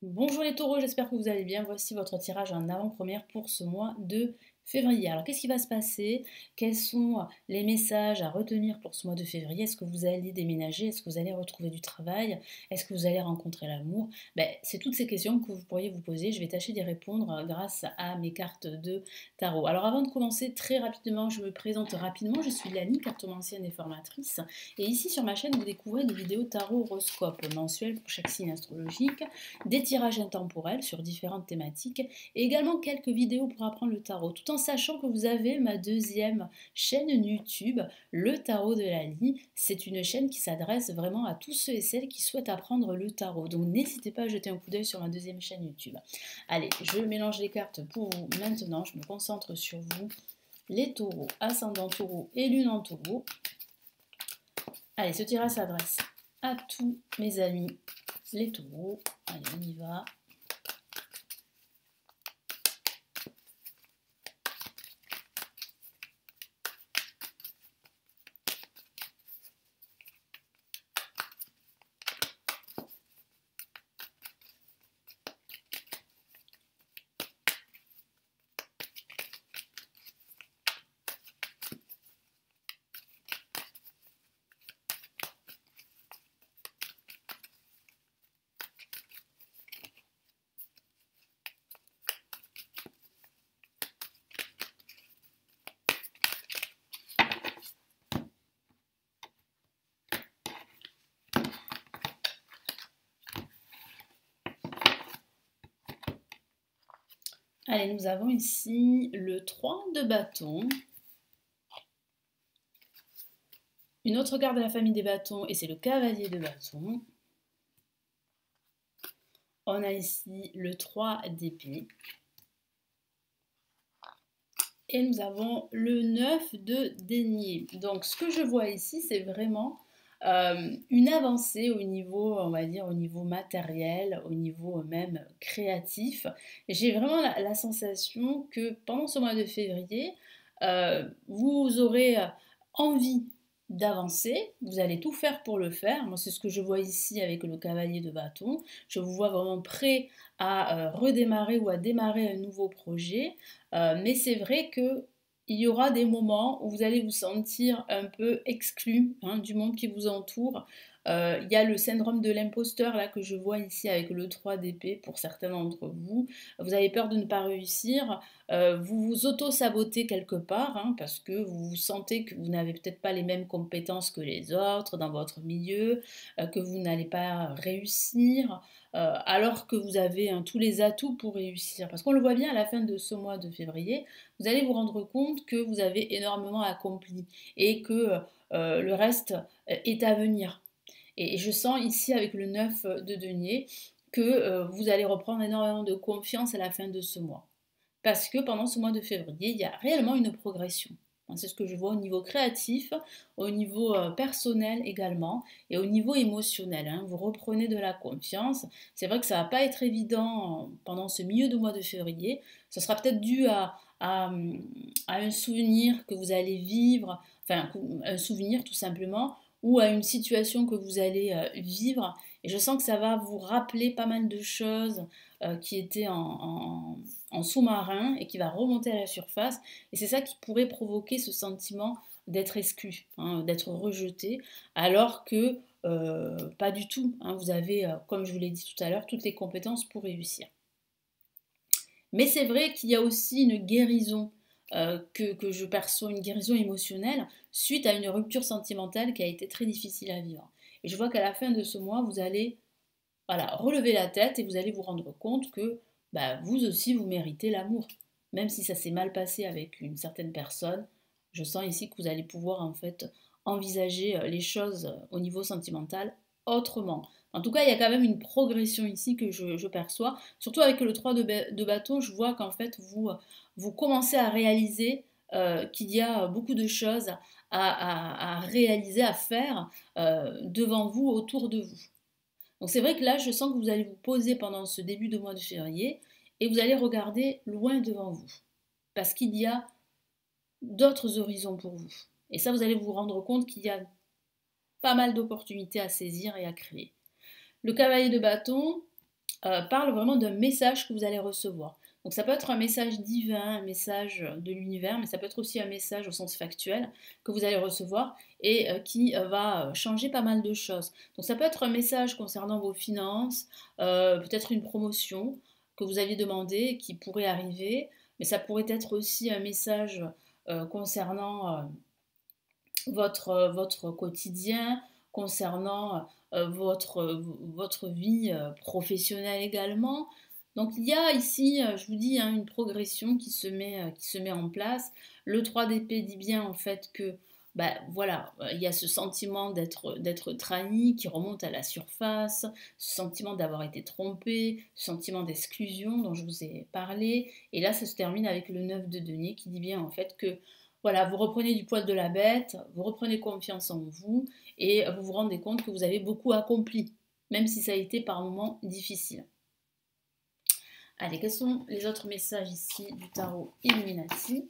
Bonjour les taureaux, j'espère que vous allez bien. Voici votre tirage en avant-première pour ce mois de février. Alors qu'est-ce qui va se passer? Quels sont les messages à retenir pour ce mois de février? Est-ce que vous allez déménager? Est-ce que vous allez retrouver du travail? Est-ce que vous allez rencontrer l'amour? C'est toutes ces questions que vous pourriez vous poser. Je vais tâcher d'y répondre grâce à mes cartes de tarot. Alors avant de commencer, très rapidement, je me présente rapidement. Je suis Lani, cartomancienne et formatrice. Et ici sur ma chaîne, vous découvrez des vidéos tarot horoscope mensuels pour chaque signe astrologique, des tirages intemporels sur différentes thématiques et également quelques vidéos pour apprendre le tarot, tout en sachant que vous avez ma deuxième chaîne YouTube, le Tarot de Lali. C'est une chaîne qui s'adresse vraiment à tous ceux et celles qui souhaitent apprendre le tarot. Donc n'hésitez pas à jeter un coup d'œil sur ma deuxième chaîne YouTube. Allez, je mélange les cartes pour vous maintenant, je me concentre sur vous, les taureaux, ascendant taureau et lune en taureau. Allez, ce tirage s'adresse à tous mes amis les taureaux. Allez, on y va. Allez, nous avons ici le 3 de bâton. Une autre carte de la famille des bâtons et c'est le cavalier de bâton. On a ici le 3 d'épée. Et nous avons le 9 de denier. Donc ce que je vois ici, c'est vraiment une avancée au niveau, on va dire, au niveau matériel, au niveau même créatif. J'ai vraiment la sensation que pendant ce mois de février, vous aurez envie d'avancer, vous allez tout faire pour le faire. Moi, c'est ce que je vois ici avec le cavalier de bâton. Je vous vois vraiment prêt à redémarrer ou à démarrer un nouveau projet. Mais c'est vrai que il y aura des moments où vous allez vous sentir un peu exclu du monde qui vous entoure. Il y a le syndrome de l'imposteur là que je vois ici avec le 3 d'épée pour certains d'entre vous. Vous avez peur de ne pas réussir, vous vous auto-sabotez quelque part parce que vous sentez que vous n'avez peut-être pas les mêmes compétences que les autres dans votre milieu, que vous n'allez pas réussir, alors que vous avez tous les atouts pour réussir. Parce qu'on le voit bien à la fin de ce mois de février, vous allez vous rendre compte que vous avez énormément accompli et que le reste est à venir. Et je sens ici avec le 9 de denier que vous allez reprendre énormément de confiance à la fin de ce mois. Parce que pendant ce mois de février, il y a réellement une progression. C'est ce que je vois au niveau créatif, au niveau personnel également et au niveau émotionnel. Vous reprenez de la confiance. C'est vrai que ça ne va pas être évident pendant ce milieu de mois de février. Ce sera peut-être dû à un souvenir que vous allez vivre, enfin un souvenir tout simplement, ou à une situation que vous allez vivre. Et je sens que ça va vous rappeler pas mal de choses qui étaient en sous-marin et qui va remonter à la surface. Et c'est ça qui pourrait provoquer ce sentiment d'être exclu, d'être rejeté, alors que pas du tout. Vous avez, comme je vous l'ai dit tout à l'heure, toutes les compétences pour réussir. Mais c'est vrai qu'il y a aussi une guérison que je perçois, une guérison émotionnelle suite à une rupture sentimentale qui a été très difficile à vivre. Et je vois qu'à la fin de ce mois, vous allez relever la tête et vous allez vous rendre compte que vous aussi, vous méritez l'amour. Même si ça s'est mal passé avec une certaine personne, je sens ici que vous allez pouvoir en fait envisager les choses au niveau sentimental autrement. En tout cas, il y a quand même une progression ici que je perçois. Surtout avec le 3 de bâton, je vois qu'en fait, vous commencez à réaliser qu'il y a beaucoup de choses à réaliser, à faire devant vous, autour de vous. Donc c'est vrai que là, je sens que vous allez vous poser pendant ce début de mois de février et vous allez regarder loin devant vous. Parce qu'il y a d'autres horizons pour vous. Et ça, vous allez vous rendre compte qu'il y a pas mal d'opportunités à saisir et à créer. Le cavalier de bâton, parle vraiment d'un message que vous allez recevoir. Donc ça peut être un message divin, un message de l'univers, mais ça peut être aussi un message au sens factuel que vous allez recevoir et qui va changer pas mal de choses. Donc ça peut être un message concernant vos finances, peut-être une promotion que vous aviez demandé qui pourrait arriver, mais ça pourrait être aussi un message concernant votre quotidien, concernant votre vie professionnelle également. Donc il y a ici, je vous dis, hein, une progression qui se met en place. Le 3 d'épée dit bien en fait que bah, voilà, il y a ce sentiment d'être trahi qui remonte à la surface, ce sentiment d'avoir été trompé, ce sentiment d'exclusion dont je vous ai parlé. Et là, ça se termine avec le 9 de denier qui dit bien en fait que voilà, vous reprenez du poil de la bête, vous reprenez confiance en vous et vous vous rendez compte que vous avez beaucoup accompli, même si ça a été par moments difficile. Allez, quels sont les autres messages ici du tarot Illuminati?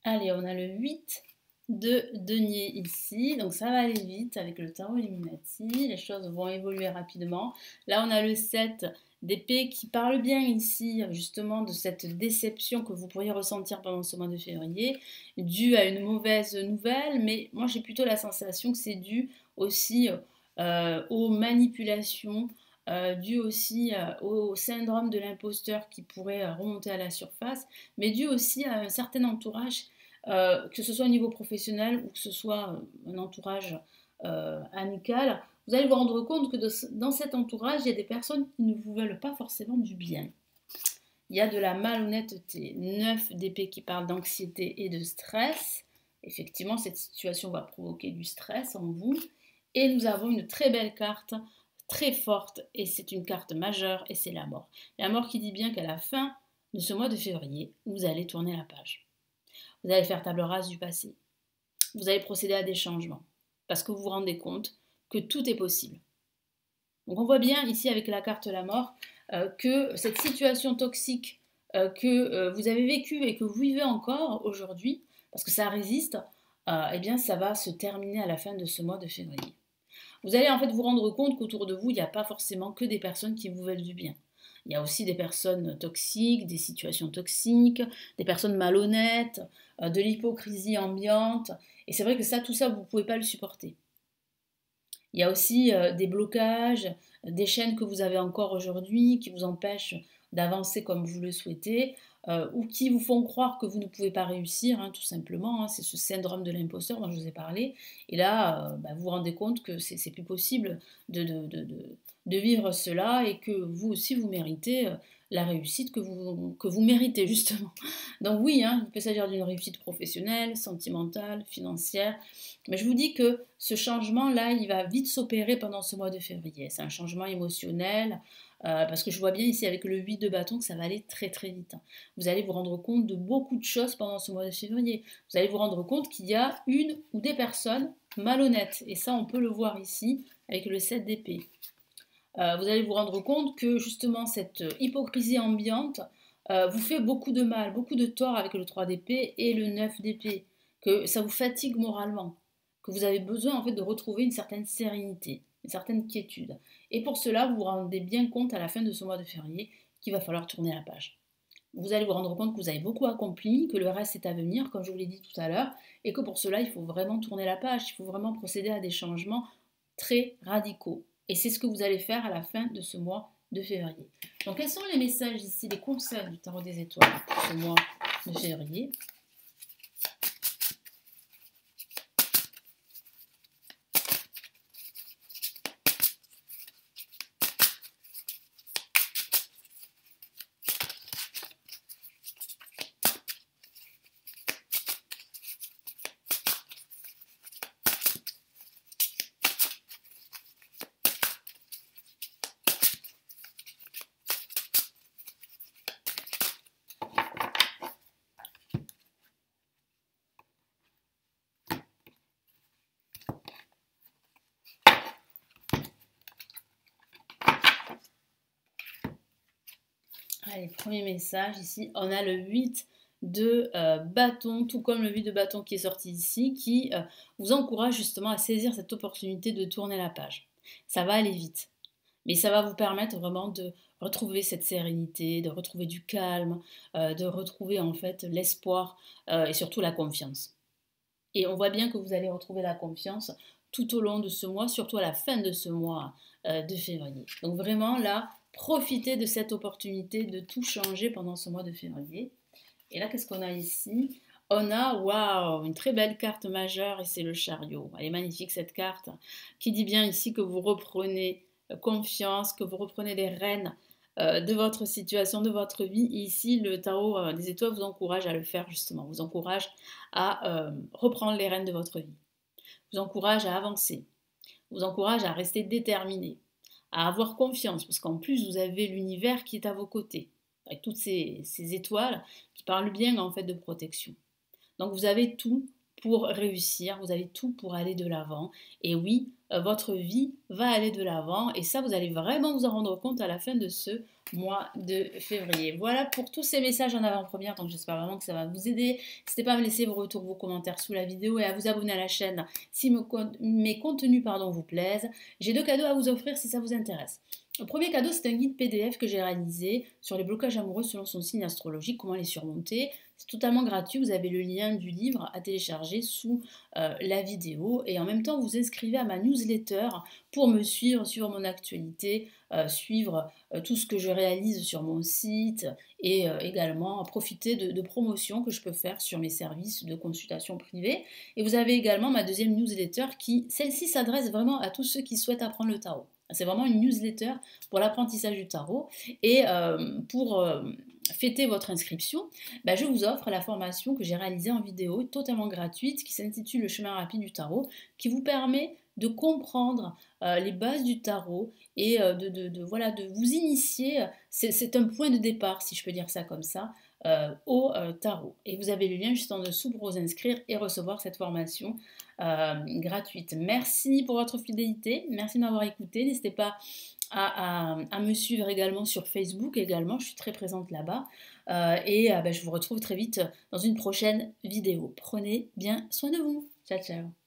Allez, on a le 8 de denier ici, donc ça va aller vite avec le tarot Illuminati, les choses vont évoluer rapidement. Là, on a le 7 d'épée qui parle bien ici justement de cette déception que vous pourriez ressentir pendant ce mois de février, due à une mauvaise nouvelle, mais moi j'ai plutôt la sensation que c'est dû aussi aux manipulations, dû aussi au syndrome de l'imposteur qui pourrait remonter à la surface, mais dû aussi à un certain entourage, que ce soit au niveau professionnel ou que ce soit un entourage amical. Vous allez vous rendre compte que dans cet entourage, il y a des personnes qui ne vous veulent pas forcément du bien. Il y a de la malhonnêteté, 9 d'épée qui parle d'anxiété et de stress. Effectivement, cette situation va provoquer du stress en vous. Et nous avons une très belle carte, très forte, et c'est une carte majeure, et c'est la mort. La mort qui dit bien qu'à la fin de ce mois de février, vous allez tourner la page. Vous allez faire table rase du passé. Vous allez procéder à des changements. Parce que vous vous rendez compte que tout est possible. Donc on voit bien ici avec la carte la mort que cette situation toxique que vous avez vécue et que vous vivez encore aujourd'hui, parce que ça résiste, eh bien ça va se terminer à la fin de ce mois de février. Vous allez en fait vous rendre compte qu'autour de vous, il n'y a pas forcément que des personnes qui vous veulent du bien. Il y a aussi des personnes toxiques, des situations toxiques, des personnes malhonnêtes, de l'hypocrisie ambiante. Et c'est vrai que ça, tout ça, vous ne pouvez pas le supporter. Il y a aussi des blocages, des chaînes que vous avez encore aujourd'hui qui vous empêchent d'avancer comme vous le souhaitez ou qui vous font croire que vous ne pouvez pas réussir, hein, tout simplement. Hein. C'est ce syndrome de l'imposteur dont je vous ai parlé. Et là, vous vous rendez compte que c'est plus possible de vivre cela et que vous aussi vous méritez la réussite que vous méritez justement. Donc oui, hein, il peut s'agir d'une réussite professionnelle, sentimentale, financière, mais je vous dis que ce changement-là, il va vite s'opérer pendant ce mois de février. C'est un changement émotionnel, parce que je vois bien ici avec le 8 de bâton que ça va aller très très vite. Vous allez vous rendre compte de beaucoup de choses pendant ce mois de février. Vous allez vous rendre compte qu'il y a une ou des personnes malhonnêtes, et ça on peut le voir ici avec le 7 d'épée. Vous allez vous rendre compte que justement cette hypocrisie ambiante vous fait beaucoup de mal, beaucoup de tort avec le 3 d'épée et le 9 d'épée, que ça vous fatigue moralement, que vous avez besoin en fait de retrouver une certaine sérénité, une certaine quiétude. Et pour cela, vous vous rendez bien compte à la fin de ce mois de février qu'il va falloir tourner la page. Vous allez vous rendre compte que vous avez beaucoup accompli, que le reste est à venir, comme je vous l'ai dit tout à l'heure, et que pour cela, il faut vraiment tourner la page, il faut vraiment procéder à des changements très radicaux. Et c'est ce que vous allez faire à la fin de ce mois de février. Donc, quels sont les messages ici, les conseils du tarot des étoiles pour ce mois de février? Allez, premier message ici, on a le 8 de bâton, tout comme le 8 de bâton qui est sorti ici, qui vous encourage justement à saisir cette opportunité de tourner la page. Ça va aller vite, mais ça va vous permettre vraiment de retrouver cette sérénité, de retrouver du calme, de retrouver en fait l'espoir et surtout la confiance. Et on voit bien que vous allez retrouver la confiance tout au long de ce mois, surtout à la fin de ce mois de février. Donc vraiment là, profitez de cette opportunité de tout changer pendant ce mois de février. Et là, qu'est-ce qu'on a ici? On a, waouh, une très belle carte majeure et c'est le chariot. Elle est magnifique cette carte qui dit bien ici que vous reprenez confiance, que vous reprenez les rênes de votre situation, de votre vie. Et ici, le tarot des étoiles vous encourage à le faire justement, vous encourage à reprendre les rênes de votre vie, vous encourage à avancer, vous encourage à rester déterminé, à avoir confiance, parce qu'en plus, vous avez l'univers qui est à vos côtés, avec toutes ces étoiles qui parlent bien en fait de protection. Donc vous avez tout pour réussir, vous avez tout pour aller de l'avant. Et oui, votre vie va aller de l'avant et ça, vous allez vraiment vous en rendre compte à la fin de ce mois de février. Voilà pour tous ces messages en avant-première, donc j'espère vraiment que ça va vous aider. N'hésitez pas à me laisser vos retours, vos commentaires sous la vidéo et à vous abonner à la chaîne si mes contenus vous plaisent. J'ai 2 cadeaux à vous offrir si ça vous intéresse. Le premier cadeau, c'est un guide PDF que j'ai réalisé sur les blocages amoureux selon son signe astrologique, comment les surmonter. C'est totalement gratuit, vous avez le lien du livre à télécharger sous la vidéo et en même temps vous inscrivez à ma newsletter pour me suivre, suivre mon actualité, suivre tout ce que je réalise sur mon site et également profiter de promotions que je peux faire sur mes services de consultation privée. Et vous avez également ma deuxième newsletter qui, celle-ci s'adresse vraiment à tous ceux qui souhaitent apprendre le tarot. C'est vraiment une newsletter pour l'apprentissage du tarot. Et pour fêter votre inscription, je vous offre la formation que j'ai réalisée en vidéo, totalement gratuite, qui s'intitule Le chemin rapide du tarot, qui vous permet de comprendre les bases du tarot et voilà, de vous initier. C'est un point de départ, si je peux dire ça comme ça, au tarot. Et vous avez le lien juste en dessous pour vous inscrire et recevoir cette formation gratuite. Merci pour votre fidélité, merci de m'avoir écouté. N'hésitez pas à me suivre également sur Facebook, également, je suis très présente là-bas. Je vous retrouve très vite dans une prochaine vidéo. Prenez bien soin de vous. Ciao, ciao.